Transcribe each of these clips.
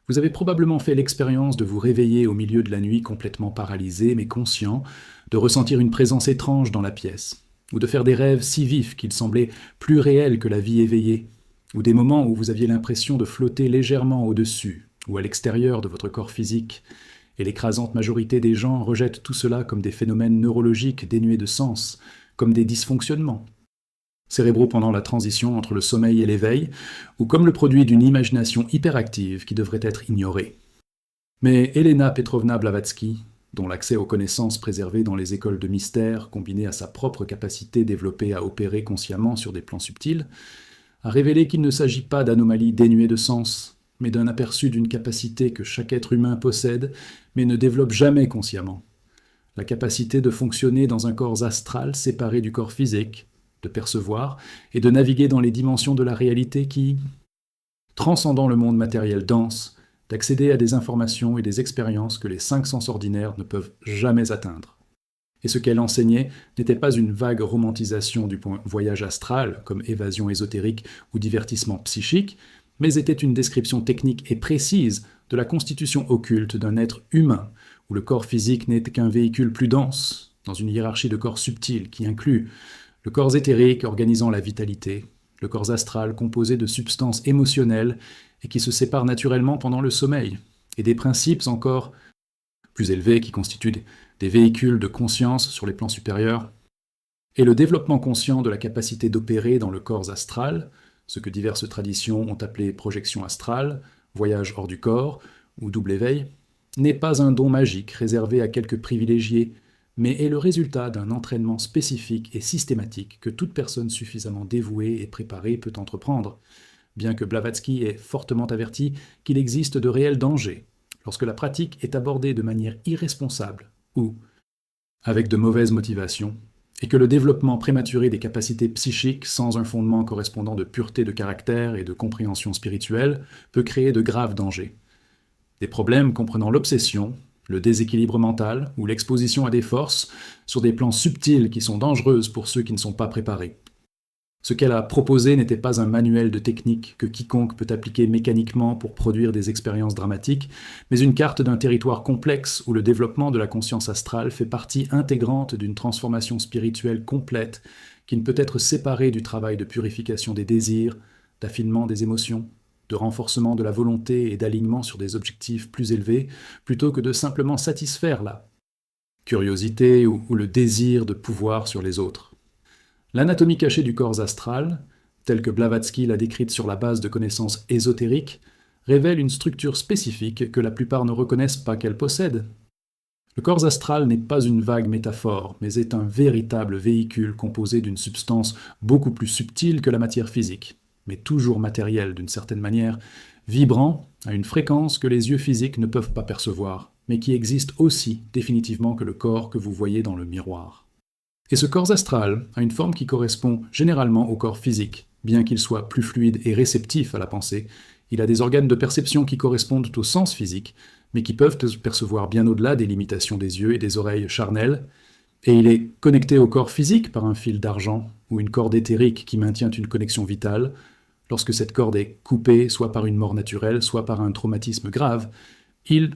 Vous avez probablement fait l'expérience de vous réveiller au milieu de la nuit complètement paralysé mais conscient, de ressentir une présence étrange dans la pièce, ou de faire des rêves si vifs qu'ils semblaient plus réels que la vie éveillée, ou des moments où vous aviez l'impression de flotter légèrement au-dessus ou à l'extérieur de votre corps physique, et l'écrasante majorité des gens rejettent tout cela comme des phénomènes neurologiques dénués de sens, comme des dysfonctionnements cérébraux pendant la transition entre le sommeil et l'éveil, ou comme le produit d'une imagination hyperactive qui devrait être ignorée. Mais Elena Petrovna Blavatsky, dont l'accès aux connaissances préservées dans les écoles de mystère, combiné à sa propre capacité développée à opérer consciemment sur des plans subtils, a révélé qu'il ne s'agit pas d'anomalies dénuées de sens, mais d'un aperçu d'une capacité que chaque être humain possède, mais ne développe jamais consciemment. La capacité de fonctionner dans un corps astral séparé du corps physique, de percevoir et de naviguer dans les dimensions de la réalité qui, transcendant le monde matériel dense, d'accéder à des informations et des expériences que les cinq sens ordinaires ne peuvent jamais atteindre. Et ce qu'elle enseignait n'était pas une vague romantisation du voyage astral, comme évasion ésotérique ou divertissement psychique, mais était une description technique et précise de la constitution occulte d'un être humain, où le corps physique n'est qu'un véhicule plus dense, dans une hiérarchie de corps subtils qui inclut le corps éthérique organisant la vitalité, le corps astral composé de substances émotionnelles et qui se sépare naturellement pendant le sommeil, et des principes encore plus élevés qui constituent des véhicules de conscience sur les plans supérieurs, et le développement conscient de la capacité d'opérer dans le corps astral, ce que diverses traditions ont appelé projection astrale, voyage hors du corps ou double éveil, n'est pas un don magique réservé à quelques privilégiés, mais est le résultat d'un entraînement spécifique et systématique que toute personne suffisamment dévouée et préparée peut entreprendre, bien que Blavatsky ait fortement averti qu'il existe de réels dangers lorsque la pratique est abordée de manière irresponsable ou avec de mauvaises motivations, et que le développement prématuré des capacités psychiques sans un fondement correspondant de pureté de caractère et de compréhension spirituelle peut créer de graves dangers. Des problèmes comprenant l'obsession, le déséquilibre mental ou l'exposition à des forces sur des plans subtils qui sont dangereuses pour ceux qui ne sont pas préparés. Ce qu'elle a proposé n'était pas un manuel de technique que quiconque peut appliquer mécaniquement pour produire des expériences dramatiques, mais une carte d'un territoire complexe où le développement de la conscience astrale fait partie intégrante d'une transformation spirituelle complète qui ne peut être séparée du travail de purification des désirs, d'affinement des émotions, de renforcement de la volonté et d'alignement sur des objectifs plus élevés, plutôt que de simplement satisfaire la curiosité ou le désir de pouvoir sur les autres. L'anatomie cachée du corps astral, telle que Blavatsky l'a décrite sur la base de connaissances ésotériques, révèle une structure spécifique que la plupart ne reconnaissent pas qu'elle possède. Le corps astral n'est pas une vague métaphore, mais est un véritable véhicule composé d'une substance beaucoup plus subtile que la matière physique, mais toujours matérielle d'une certaine manière, vibrant à une fréquence que les yeux physiques ne peuvent pas percevoir, mais qui existe aussi définitivement que le corps que vous voyez dans le miroir. Et ce corps astral a une forme qui correspond généralement au corps physique, bien qu'il soit plus fluide et réceptif à la pensée. Il a des organes de perception qui correspondent au sens physique, mais qui peuvent percevoir bien au-delà des limitations des yeux et des oreilles charnelles, et il est connecté au corps physique par un fil d'argent ou une corde éthérique qui maintient une connexion vitale. Lorsque cette corde est coupée, soit par une mort naturelle, soit par un traumatisme grave, il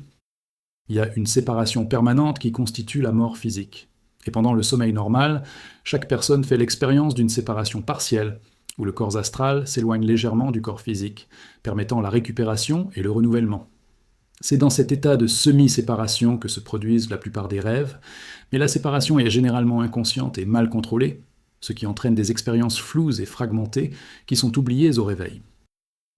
y a une séparation permanente qui constitue la mort physique. Et pendant le sommeil normal, chaque personne fait l'expérience d'une séparation partielle, où le corps astral s'éloigne légèrement du corps physique, permettant la récupération et le renouvellement. C'est dans cet état de semi-séparation que se produisent la plupart des rêves, mais la séparation est généralement inconsciente et mal contrôlée, ce qui entraîne des expériences floues et fragmentées qui sont oubliées au réveil.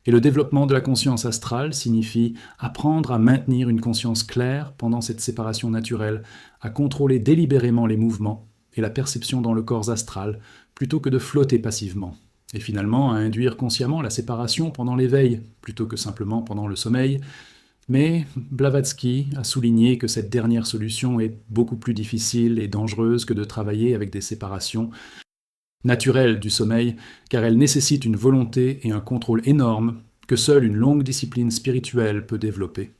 Et le développement de la conscience astrale signifie apprendre à maintenir une conscience claire pendant cette séparation naturelle, à contrôler délibérément les mouvements et la perception dans le corps astral, plutôt que de flotter passivement, et finalement à induire consciemment la séparation pendant l'éveil, plutôt que simplement pendant le sommeil. Mais Blavatsky a souligné que cette dernière solution est beaucoup plus difficile et dangereuse que de travailler avec des séparations naturelles du sommeil, car elle nécessite une volonté et un contrôle énormes que seule une longue discipline spirituelle peut développer.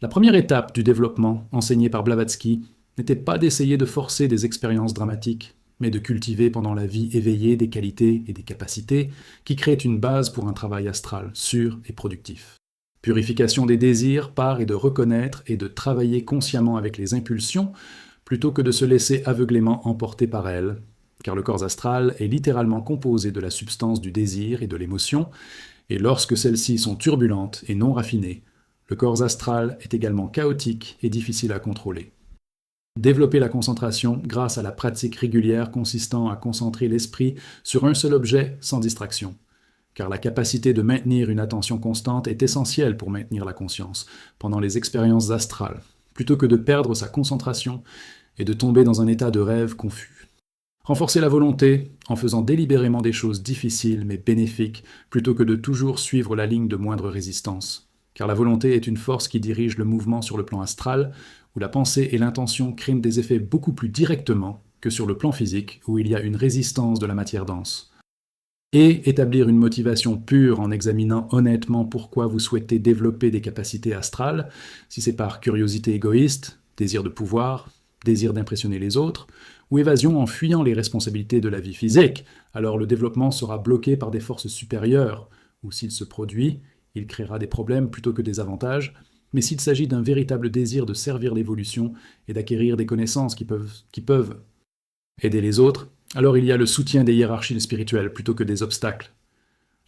La première étape du développement enseigné par Blavatsky n'était pas d'essayer de forcer des expériences dramatiques, mais de cultiver pendant la vie éveillée des qualités et des capacités qui créent une base pour un travail astral sûr et productif. Purification des désirs par et de reconnaître et de travailler consciemment avec les impulsions, plutôt que de se laisser aveuglément emporter par elles, car le corps astral est littéralement composé de la substance du désir et de l'émotion, et lorsque celles-ci sont turbulentes et non raffinées, le corps astral est également chaotique et difficile à contrôler. Développer la concentration grâce à la pratique régulière consistant à concentrer l'esprit sur un seul objet sans distraction, car la capacité de maintenir une attention constante est essentielle pour maintenir la conscience pendant les expériences astrales, plutôt que de perdre sa concentration et de tomber dans un état de rêve confus. Renforcer la volonté en faisant délibérément des choses difficiles mais bénéfiques, plutôt que de toujours suivre la ligne de moindre résistance, car la volonté est une force qui dirige le mouvement sur le plan astral, où la pensée et l'intention créent des effets beaucoup plus directement que sur le plan physique, où il y a une résistance de la matière dense. Et établir une motivation pure en examinant honnêtement pourquoi vous souhaitez développer des capacités astrales, si c'est par curiosité égoïste, désir de pouvoir, désir d'impressionner les autres, ou évasion en fuyant les responsabilités de la vie physique, alors le développement sera bloqué par des forces supérieures, ou s'il se produit, il créera des problèmes plutôt que des avantages, mais s'il s'agit d'un véritable désir de servir l'évolution et d'acquérir des connaissances qui peuvent aider les autres, alors il y a le soutien des hiérarchies spirituelles plutôt que des obstacles.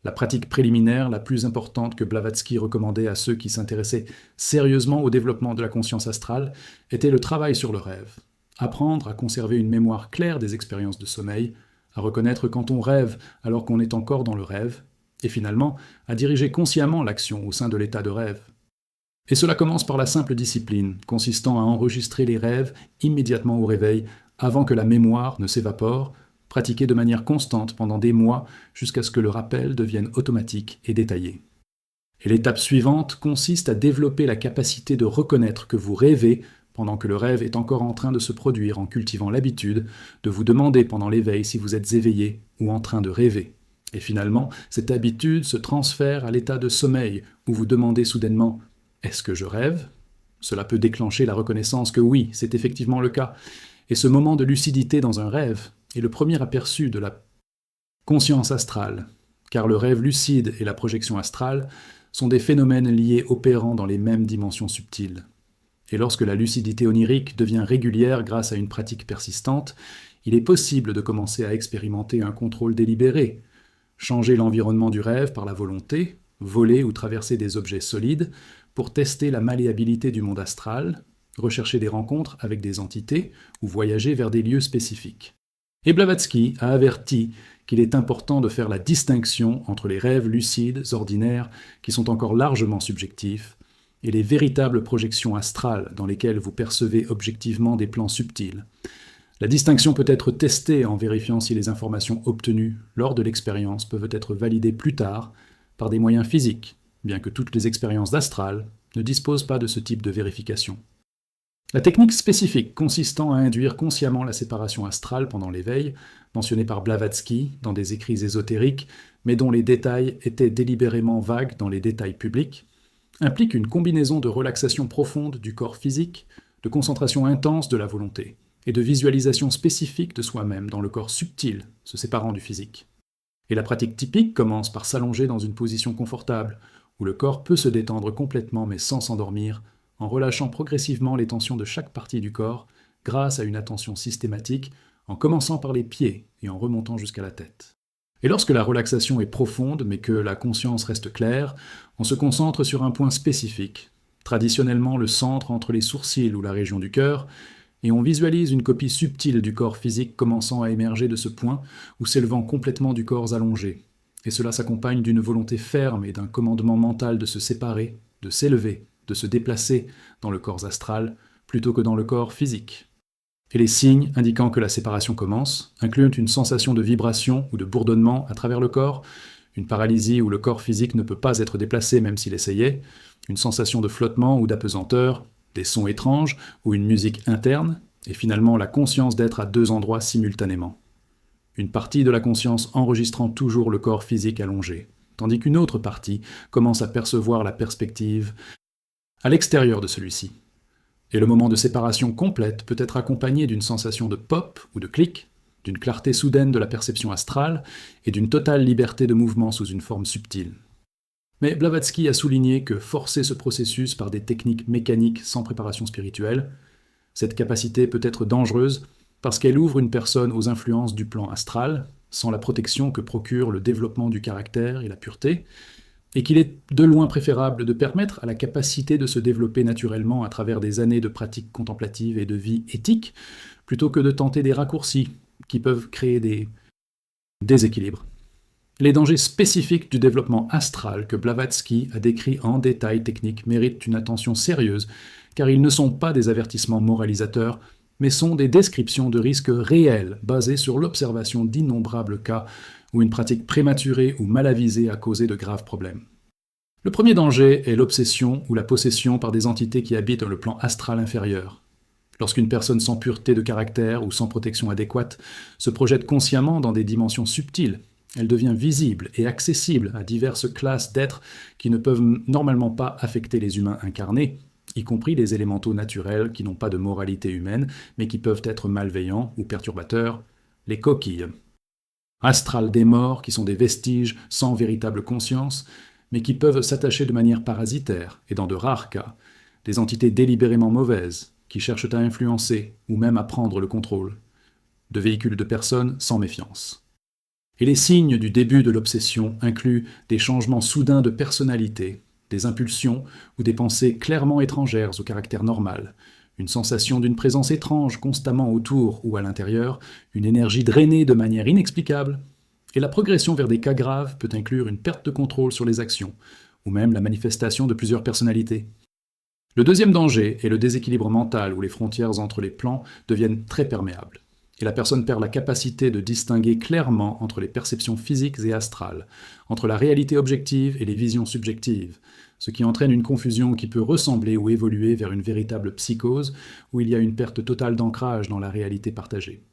La pratique préliminaire la plus importante que Blavatsky recommandait à ceux qui s'intéressaient sérieusement au développement de la conscience astrale était le travail sur le rêve. Apprendre à conserver une mémoire claire des expériences de sommeil, à reconnaître quand on rêve alors qu'on est encore dans le rêve, et finalement à diriger consciemment l'action au sein de l'état de rêve. Et cela commence par la simple discipline, consistant à enregistrer les rêves immédiatement au réveil, avant que la mémoire ne s'évapore, pratiquée de manière constante pendant des mois jusqu'à ce que le rappel devienne automatique et détaillé. Et l'étape suivante consiste à développer la capacité de reconnaître que vous rêvez pendant que le rêve est encore en train de se produire en cultivant l'habitude de vous demander pendant l'éveil si vous êtes éveillé ou en train de rêver. Et finalement, cette habitude se transfère à l'état de sommeil où vous demandez soudainement « Est-ce que je rêve ?» Cela peut déclencher la reconnaissance que oui, c'est effectivement le cas. Et ce moment de lucidité dans un rêve est le premier aperçu de la conscience astrale, car le rêve lucide et la projection astrale sont des phénomènes liés opérant dans les mêmes dimensions subtiles. Et lorsque la lucidité onirique devient régulière grâce à une pratique persistante, il est possible de commencer à expérimenter un contrôle délibéré, changer l'environnement du rêve par la volonté, voler ou traverser des objets solides pour tester la malléabilité du monde astral, rechercher des rencontres avec des entités ou voyager vers des lieux spécifiques. Et Blavatsky a averti qu'il est important de faire la distinction entre les rêves lucides, ordinaires, qui sont encore largement subjectifs, et les véritables projections astrales dans lesquelles vous percevez objectivement des plans subtils. La distinction peut être testée en vérifiant si les informations obtenues lors de l'expérience peuvent être validées plus tard par des moyens physiques, bien que toutes les expériences d'astral ne disposent pas de ce type de vérification. La technique spécifique consistant à induire consciemment la séparation astrale pendant l'éveil, mentionnée par Blavatsky dans des écrits ésotériques, mais dont les détails étaient délibérément vagues dans les détails publics, implique une combinaison de relaxation profonde du corps physique, de concentration intense de la volonté, et de visualisation spécifique de soi-même dans le corps subtil, se séparant du physique. Et la pratique typique commence par s'allonger dans une position confortable, où le corps peut se détendre complètement mais sans s'endormir, en relâchant progressivement les tensions de chaque partie du corps grâce à une attention systématique, en commençant par les pieds et en remontant jusqu'à la tête. Et lorsque la relaxation est profonde mais que la conscience reste claire, on se concentre sur un point spécifique, traditionnellement le centre entre les sourcils ou la région du cœur, et on visualise une copie subtile du corps physique commençant à émerger de ce point ou s'élevant complètement du corps allongé. Et cela s'accompagne d'une volonté ferme et d'un commandement mental de se séparer, de s'élever, de se déplacer dans le corps astral plutôt que dans le corps physique. Et les signes indiquant que la séparation commence incluent une sensation de vibration ou de bourdonnement à travers le corps, une paralysie où le corps physique ne peut pas être déplacé même s'il essayait, une sensation de flottement ou d'apesanteur, des sons étranges ou une musique interne, et finalement la conscience d'être à deux endroits simultanément. Une partie de la conscience enregistrant toujours le corps physique allongé, tandis qu'une autre partie commence à percevoir la perspective à l'extérieur de celui-ci. Et le moment de séparation complète peut être accompagné d'une sensation de pop ou de clic, d'une clarté soudaine de la perception astrale et d'une totale liberté de mouvement sous une forme subtile. Mais Blavatsky a souligné que forcer ce processus par des techniques mécaniques sans préparation spirituelle, cette capacité peut être dangereuse parce qu'elle ouvre une personne aux influences du plan astral, sans la protection que procure le développement du caractère et la pureté, et qu'il est de loin préférable de permettre à la capacité de se développer naturellement à travers des années de pratiques contemplatives et de vie éthique, plutôt que de tenter des raccourcis qui peuvent créer des déséquilibres. Les dangers spécifiques du développement astral que Blavatsky a décrits en détail technique méritent une attention sérieuse, car ils ne sont pas des avertissements moralisateurs, mais sont des descriptions de risques réels basées sur l'observation d'innombrables cas où une pratique prématurée ou mal avisée a causé de graves problèmes. Le premier danger est l'obsession ou la possession par des entités qui habitent le plan astral inférieur. Lorsqu'une personne sans pureté de caractère ou sans protection adéquate se projette consciemment dans des dimensions subtiles, elle devient visible et accessible à diverses classes d'êtres qui ne peuvent normalement pas affecter les humains incarnés, y compris les élémentaux naturels qui n'ont pas de moralité humaine, mais qui peuvent être malveillants ou perturbateurs, les coquilles. Astrales des morts, qui sont des vestiges sans véritable conscience, mais qui peuvent s'attacher de manière parasitaire, et dans de rares cas, des entités délibérément mauvaises, qui cherchent à influencer ou même à prendre le contrôle, de véhicules de personnes sans méfiance. Et les signes du début de l'obsession incluent des changements soudains de personnalité, des impulsions ou des pensées clairement étrangères au caractère normal, une sensation d'une présence étrange constamment autour ou à l'intérieur, une énergie drainée de manière inexplicable, et la progression vers des cas graves peut inclure une perte de contrôle sur les actions, ou même la manifestation de plusieurs personnalités. Le deuxième danger est le déséquilibre mental où les frontières entre les plans deviennent très perméables, et la personne perd la capacité de distinguer clairement entre les perceptions physiques et astrales, entre la réalité objective et les visions subjectives, ce qui entraîne une confusion qui peut ressembler ou évoluer vers une véritable psychose où il y a une perte totale d'ancrage dans la réalité partagée.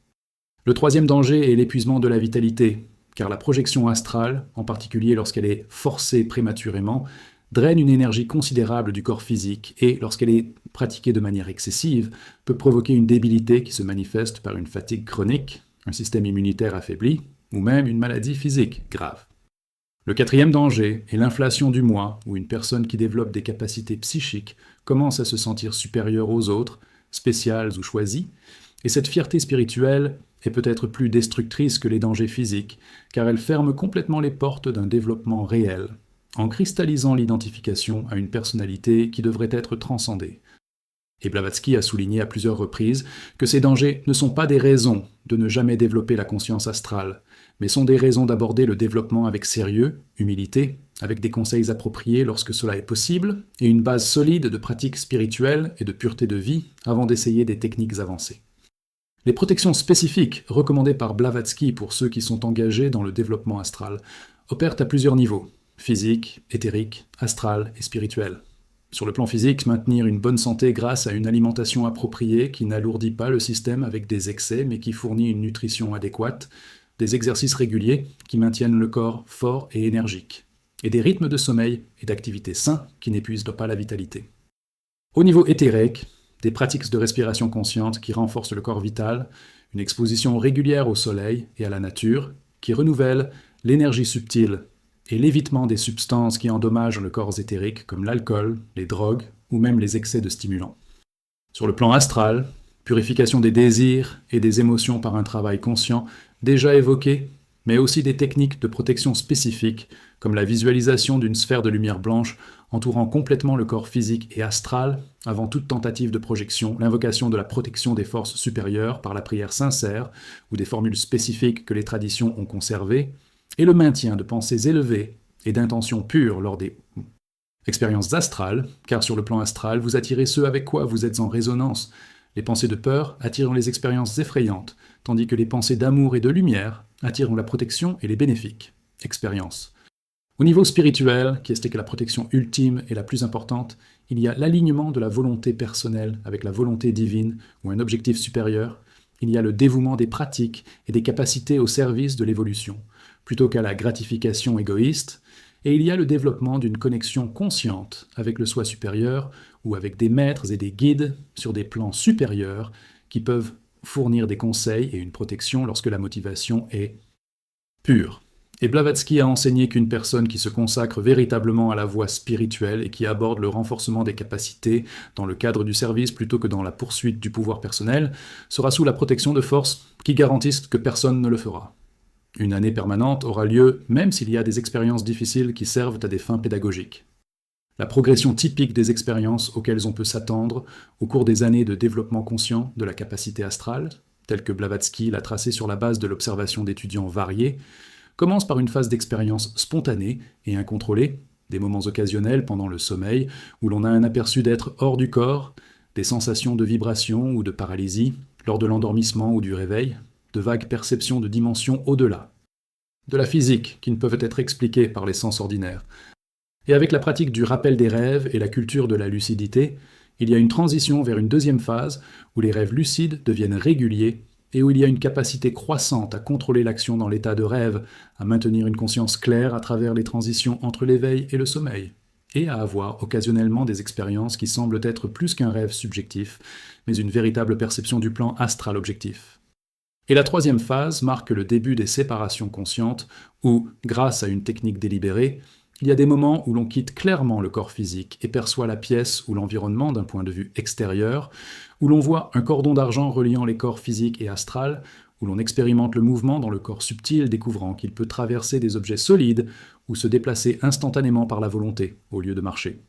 Le troisième danger est l'épuisement de la vitalité, car la projection astrale, en particulier lorsqu'elle est forcée prématurément, draine une énergie considérable du corps physique et, lorsqu'elle est pratiquée de manière excessive, peut provoquer une débilité qui se manifeste par une fatigue chronique, un système immunitaire affaibli, ou même une maladie physique grave. Le quatrième danger est l'inflation du moi, où une personne qui développe des capacités psychiques commence à se sentir supérieure aux autres, spéciales ou choisies, et cette fierté spirituelle est peut-être plus destructrice que les dangers physiques, car elle ferme complètement les portes d'un développement réel, en cristallisant l'identification à une personnalité qui devrait être transcendée. Et Blavatsky a souligné à plusieurs reprises que ces dangers ne sont pas des raisons de ne jamais développer la conscience astrale, mais sont des raisons d'aborder le développement avec sérieux, humilité, avec des conseils appropriés lorsque cela est possible, et une base solide de pratiques spirituelles et de pureté de vie avant d'essayer des techniques avancées. Les protections spécifiques recommandées par Blavatsky pour ceux qui sont engagés dans le développement astral opèrent à plusieurs niveaux, physique, éthérique, astral et spirituel. Sur le plan physique, maintenir une bonne santé grâce à une alimentation appropriée qui n'alourdit pas le système avec des excès mais qui fournit une nutrition adéquate, des exercices réguliers qui maintiennent le corps fort et énergique, et des rythmes de sommeil et d'activité sains qui n'épuisent pas la vitalité. Au niveau éthérique, des pratiques de respiration consciente qui renforcent le corps vital, une exposition régulière au soleil et à la nature qui renouvelle l'énergie subtile et l'évitement des substances qui endommagent le corps éthérique comme l'alcool, les drogues ou même les excès de stimulants. Sur le plan astral, purification des désirs et des émotions par un travail conscient déjà évoqué, mais aussi des techniques de protection spécifiques comme la visualisation d'une sphère de lumière blanche entourant complètement le corps physique et astral avant toute tentative de projection, l'invocation de la protection des forces supérieures par la prière sincère ou des formules spécifiques que les traditions ont conservées, et le maintien de pensées élevées et d'intentions pures lors des expériences astrales, car sur le plan astral, vous attirez ceux avec quoi vous êtes en résonance. Les pensées de peur attirent les expériences effrayantes, tandis que les pensées d'amour et de lumière attirent la protection et les bénéfiques expériences. Au niveau spirituel, qui est que la protection ultime et la plus importante, il y a l'alignement de la volonté personnelle avec la volonté divine ou un objectif supérieur. Il y a le dévouement des pratiques et des capacités au service de l'évolution, plutôt qu'à la gratification égoïste, et il y a le développement d'une connexion consciente avec le soi supérieur ou avec des maîtres et des guides sur des plans supérieurs qui peuvent fournir des conseils et une protection lorsque la motivation est pure Et Blavatsky a enseigné qu'une personne qui se consacre véritablement à la voie spirituelle et qui aborde le renforcement des capacités dans le cadre du service plutôt que dans la poursuite du pouvoir personnel sera sous la protection de forces qui garantissent que personne ne le fera. Une année permanente aura lieu même s'il y a des expériences difficiles qui servent à des fins pédagogiques. La progression typique des expériences auxquelles on peut s'attendre au cours des années de développement conscient de la capacité astrale, telle que Blavatsky l'a tracée sur la base de l'observation d'étudiants variés, commence par une phase d'expérience spontanée et incontrôlée, des moments occasionnels pendant le sommeil où l'on a un aperçu d'être hors du corps, des sensations de vibration ou de paralysie lors de l'endormissement ou du réveil, de vagues perceptions de dimensions au-delà, de la physique qui ne peuvent être expliquées par les sens ordinaires. Et avec la pratique du rappel des rêves et la culture de la lucidité, il y a une transition vers une deuxième phase où les rêves lucides deviennent réguliers et où il y a une capacité croissante à contrôler l'action dans l'état de rêve, à maintenir une conscience claire à travers les transitions entre l'éveil et le sommeil, et à avoir occasionnellement des expériences qui semblent être plus qu'un rêve subjectif, mais une véritable perception du plan astral objectif. Et la troisième phase marque le début des séparations conscientes, où, grâce à une technique délibérée, il y a des moments où l'on quitte clairement le corps physique et perçoit la pièce ou l'environnement d'un point de vue extérieur, où l'on voit un cordon d'argent reliant les corps physiques et astral, où l'on expérimente le mouvement dans le corps subtil, découvrant qu'il peut traverser des objets solides ou se déplacer instantanément par la volonté, au lieu de marcher.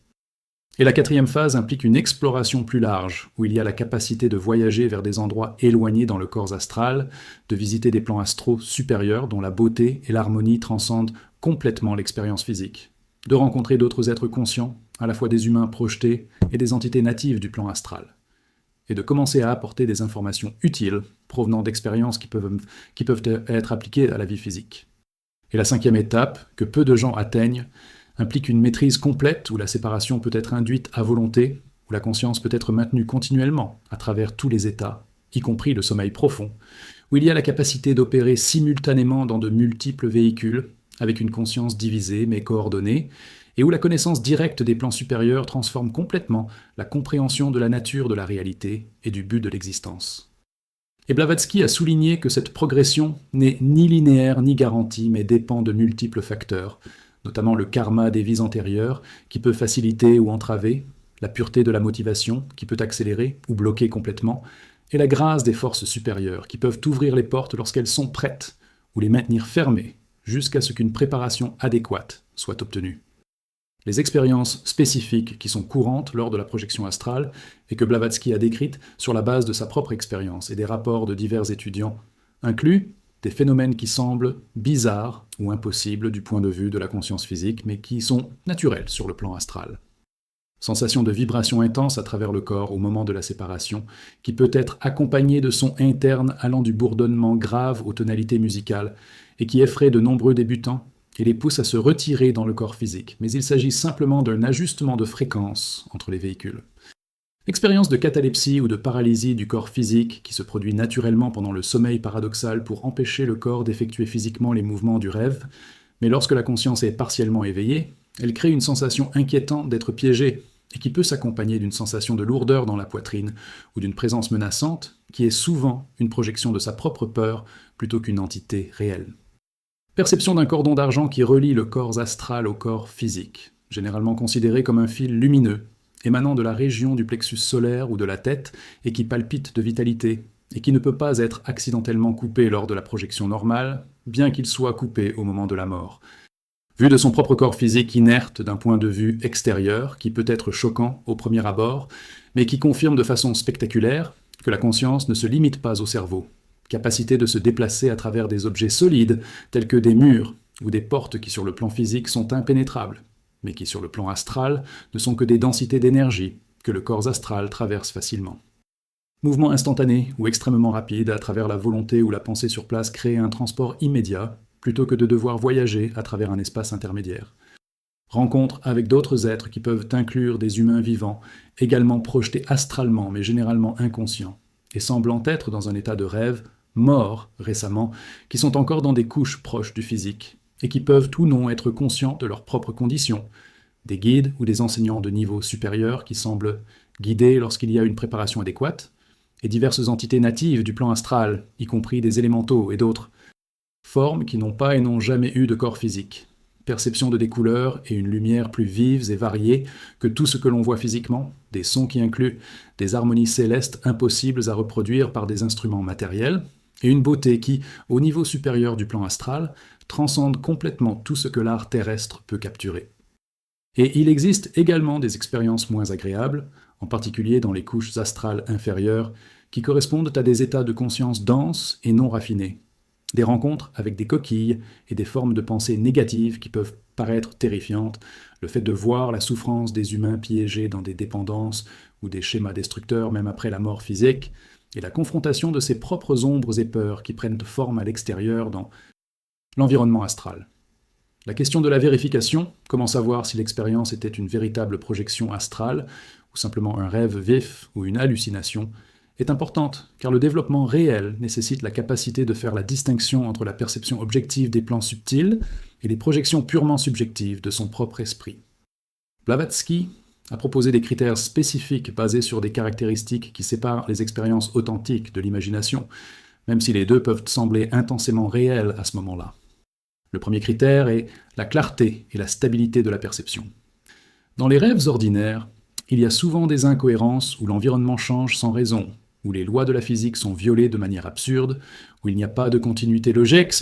Et la quatrième phase implique une exploration plus large, où il y a la capacité de voyager vers des endroits éloignés dans le corps astral, de visiter des plans astraux supérieurs dont la beauté et l'harmonie transcendent complètement l'expérience physique, de rencontrer d'autres êtres conscients, à la fois des humains projetés et des entités natives du plan astral, et de commencer à apporter des informations utiles provenant d'expériences qui peuvent être appliquées à la vie physique. Et la cinquième étape, que peu de gens atteignent, implique une maîtrise complète où la séparation peut être induite à volonté, où la conscience peut être maintenue continuellement à travers tous les états, y compris le sommeil profond, où il y a la capacité d'opérer simultanément dans de multiples véhicules, avec une conscience divisée mais coordonnée, et où la connaissance directe des plans supérieurs transforme complètement la compréhension de la nature de la réalité et du but de l'existence. Et Blavatsky a souligné que cette progression n'est ni linéaire ni garantie, mais dépend de multiples facteurs, notamment le karma des vies antérieures, qui peut faciliter ou entraver, la pureté de la motivation, qui peut accélérer ou bloquer complètement, et la grâce des forces supérieures, qui peuvent ouvrir les portes lorsqu'elles sont prêtes, ou les maintenir fermées, jusqu'à ce qu'une préparation adéquate soit obtenue. Les expériences spécifiques qui sont courantes lors de la projection astrale, et que Blavatsky a décrites sur la base de sa propre expérience et des rapports de divers étudiants, incluent des phénomènes qui semblent bizarres ou impossibles du point de vue de la conscience physique, mais qui sont naturels sur le plan astral. Sensation de vibration intense à travers le corps au moment de la séparation, qui peut être accompagnée de sons internes allant du bourdonnement grave aux tonalités musicales, et qui effraie de nombreux débutants et les pousse à se retirer dans le corps physique, mais il s'agit simplement d'un ajustement de fréquence entre les véhicules. L'expérience de catalepsie ou de paralysie du corps physique qui se produit naturellement pendant le sommeil paradoxal pour empêcher le corps d'effectuer physiquement les mouvements du rêve, mais lorsque la conscience est partiellement éveillée, elle crée une sensation inquiétante d'être piégée et qui peut s'accompagner d'une sensation de lourdeur dans la poitrine ou d'une présence menaçante qui est souvent une projection de sa propre peur plutôt qu'une entité réelle. Perception d'un cordon d'argent qui relie le corps astral au corps physique, généralement considéré comme un fil lumineux, émanant de la région du plexus solaire ou de la tête et qui palpite de vitalité, et qui ne peut pas être accidentellement coupé lors de la projection normale, bien qu'il soit coupé au moment de la mort. Vu de son propre corps physique inerte d'un point de vue extérieur, qui peut être choquant au premier abord, mais qui confirme de façon spectaculaire que la conscience ne se limite pas au cerveau, capacité de se déplacer à travers des objets solides, tels que des murs ou des portes qui sur le plan physique sont impénétrables, mais qui sur le plan astral ne sont que des densités d'énergie que le corps astral traverse facilement. Mouvement instantané ou extrêmement rapide à travers la volonté ou la pensée sur place crée un transport immédiat, plutôt que de devoir voyager à travers un espace intermédiaire. Rencontre avec d'autres êtres qui peuvent inclure des humains vivants, également projetés astralement mais généralement inconscients, et semblant être dans un état de rêve, morts récemment, qui sont encore dans des couches proches du physique, et qui peuvent ou non être conscients de leurs propres conditions, des guides ou des enseignants de niveau supérieur qui semblent guider lorsqu'il y a une préparation adéquate, et diverses entités natives du plan astral, y compris des élémentaux et d'autres, Formes qui n'ont pas et n'ont jamais eu de corps physique. Perception de des couleurs et une lumière plus vives et variées que tout ce que l'on voit physiquement, des sons qui incluent des harmonies célestes impossibles à reproduire par des instruments matériels, et une beauté qui, au niveau supérieur du plan astral, transcende complètement tout ce que l'art terrestre peut capturer. Et il existe également des expériences moins agréables, en particulier dans les couches astrales inférieures, qui correspondent à des états de conscience denses et non raffinés. Des rencontres avec des coquilles et des formes de pensée négatives qui peuvent paraître terrifiantes, le fait de voir la souffrance des humains piégés dans des dépendances ou des schémas destructeurs même après la mort physique, et la confrontation de ses propres ombres et peurs qui prennent forme à l'extérieur dans l'environnement astral. La question de la vérification, comment savoir si l'expérience était une véritable projection astrale, ou simplement un rêve vif ou une hallucination, est importante, car le développement réel nécessite la capacité de faire la distinction entre la perception objective des plans subtils et les projections purement subjectives de son propre esprit. Blavatsky a proposé des critères spécifiques basés sur des caractéristiques qui séparent les expériences authentiques de l'imagination, même si les deux peuvent sembler intensément réels à ce moment-là. Le premier critère est la clarté et la stabilité de la perception. Dans les rêves ordinaires, il y a souvent des incohérences où l'environnement change sans raison, où les lois de la physique sont violées de manière absurde, où il n'y a pas de continuité logique,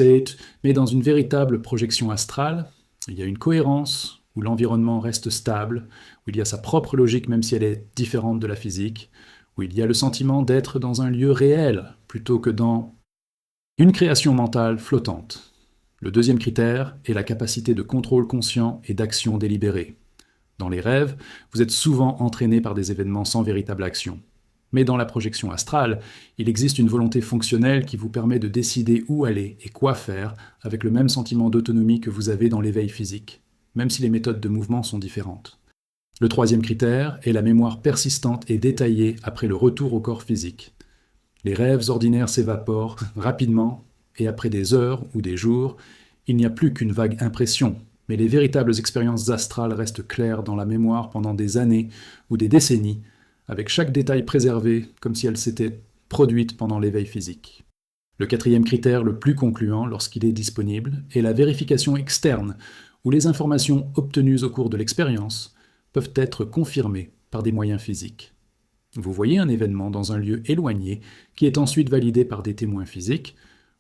mais dans une véritable projection astrale, il y a une cohérence, où l'environnement reste stable, où il y a sa propre logique même si elle est différente de la physique, où il y a le sentiment d'être dans un lieu réel, plutôt que dans une création mentale flottante. Le deuxième critère est la capacité de contrôle conscient et d'action délibérée. Dans les rêves, vous êtes souvent entraîné par des événements sans véritable action. Mais dans la projection astrale, il existe une volonté fonctionnelle qui vous permet de décider où aller et quoi faire avec le même sentiment d'autonomie que vous avez dans l'éveil physique, même si les méthodes de mouvement sont différentes. Le troisième critère est la mémoire persistante et détaillée après le retour au corps physique. Les rêves ordinaires s'évaporent rapidement et après des heures ou des jours, il n'y a plus qu'une vague impression, mais les véritables expériences astrales restent claires dans la mémoire pendant des années ou des décennies, avec chaque détail préservé comme si elle s'était produite pendant l'éveil physique. Le quatrième critère le plus concluant lorsqu'il est disponible est la vérification externe, où les informations obtenues au cours de l'expérience peuvent être confirmées par des moyens physiques. Vous voyez un événement dans un lieu éloigné qui est ensuite validé par des témoins physiques,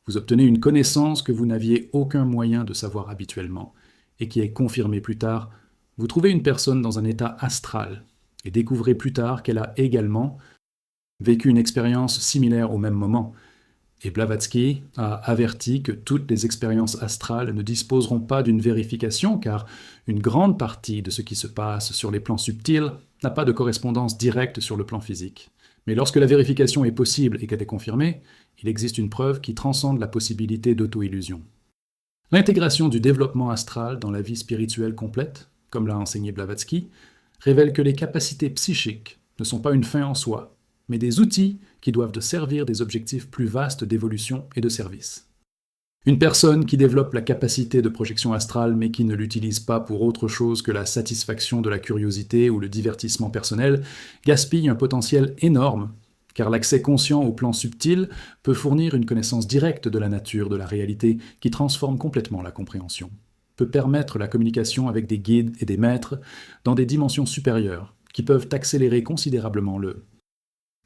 vous obtenez une connaissance que vous n'aviez aucun moyen de savoir habituellement, et qui est confirmée plus tard. Vous trouvez une personne dans un état astral, et découvrez plus tard qu'elle a également vécu une expérience similaire au même moment. Et Blavatsky a averti que toutes les expériences astrales ne disposeront pas d'une vérification, car une grande partie de ce qui se passe sur les plans subtils n'a pas de correspondance directe sur le plan physique. Mais lorsque la vérification est possible et qu'elle est confirmée, il existe une preuve qui transcende la possibilité d'auto-illusion. L'intégration du développement astral dans la vie spirituelle complète, comme l'a enseigné Blavatsky, révèle que les capacités psychiques ne sont pas une fin en soi, mais des outils qui doivent servir des objectifs plus vastes d'évolution et de service. Une personne qui développe la capacité de projection astrale mais qui ne l'utilise pas pour autre chose que la satisfaction de la curiosité ou le divertissement personnel gaspille un potentiel énorme, car l'accès conscient au plan subtil peut fournir une connaissance directe de la nature de la réalité qui transforme complètement la compréhension, peut permettre la communication avec des guides et des maîtres dans des dimensions supérieures qui peuvent accélérer considérablement le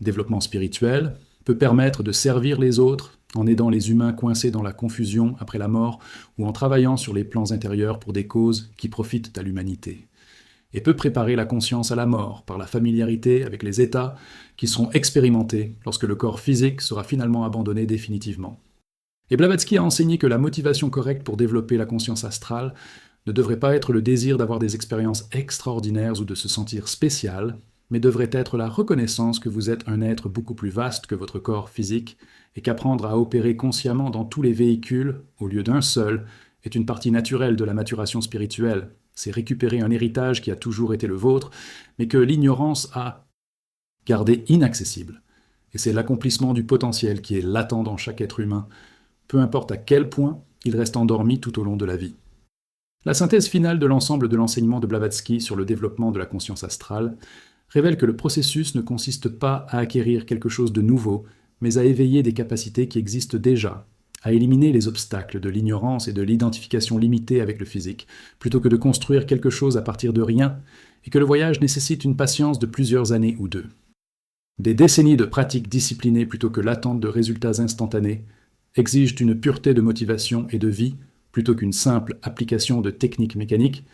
développement spirituel, peut permettre de servir les autres en aidant les humains coincés dans la confusion après la mort ou en travaillant sur les plans intérieurs pour des causes qui profitent à l'humanité, et peut préparer la conscience à la mort par la familiarité avec les états qui seront expérimentés lorsque le corps physique sera finalement abandonné définitivement. Et Blavatsky a enseigné que la motivation correcte pour développer la conscience astrale ne devrait pas être le désir d'avoir des expériences extraordinaires ou de se sentir spécial, mais devrait être la reconnaissance que vous êtes un être beaucoup plus vaste que votre corps physique et qu'apprendre à opérer consciemment dans tous les véhicules, au lieu d'un seul, est une partie naturelle de la maturation spirituelle. C'est récupérer un héritage qui a toujours été le vôtre, mais que l'ignorance a gardé inaccessible. Et c'est l'accomplissement du potentiel qui est latent dans chaque être humain, peu importe à quel point il reste endormi tout au long de la vie. La synthèse finale de l'ensemble de l'enseignement de Blavatsky sur le développement de la conscience astrale révèle que le processus ne consiste pas à acquérir quelque chose de nouveau, mais à éveiller des capacités qui existent déjà, à éliminer les obstacles de l'ignorance et de l'identification limitée avec le physique, plutôt que de construire quelque chose à partir de rien, et que le voyage nécessite une patience de plusieurs années ou deux. Des décennies de pratiques disciplinées plutôt que l'attente de résultats instantanés exigent une pureté de motivation et de vie plutôt qu'une simple application de techniques mécaniques,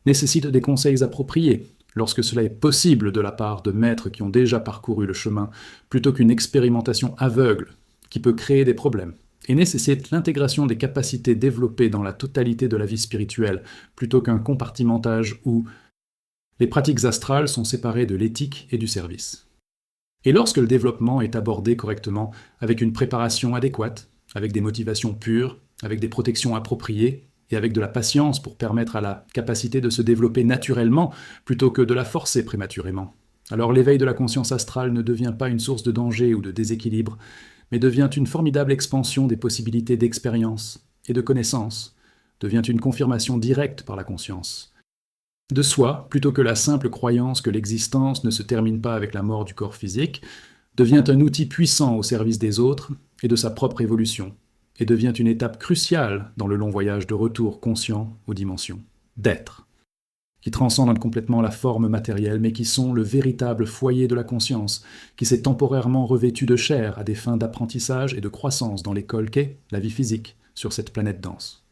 nécessitent des conseils appropriés, lorsque cela est possible de la part de maîtres qui ont déjà parcouru le chemin, plutôt qu'une expérimentation aveugle qui peut créer des problèmes, et nécessite l'intégration des capacités développées dans la totalité de la vie spirituelle, plutôt qu'un compartimentage où les pratiques astrales sont séparées de l'éthique et du service. Et lorsque le développement est abordé correctement, avec une préparation adéquate, avec des motivations pures, avec des protections appropriées, et avec de la patience pour permettre à la capacité de se développer naturellement plutôt que de la forcer prématurément. Alors l'éveil de la conscience astrale ne devient pas une source de danger ou de déséquilibre, mais devient une formidable expansion des possibilités d'expérience et de connaissance, devient une confirmation directe par la conscience. De soi, plutôt que la simple croyance que l'existence ne se termine pas avec la mort du corps physique, devient un outil puissant au service des autres et de sa propre évolution, et devient une étape cruciale dans le long voyage de retour conscient aux dimensions d'être, qui transcendent complètement la forme matérielle, mais qui sont le véritable foyer de la conscience, qui s'est temporairement revêtu de chair à des fins d'apprentissage et de croissance dans l'école qu'est la vie physique sur cette planète dense.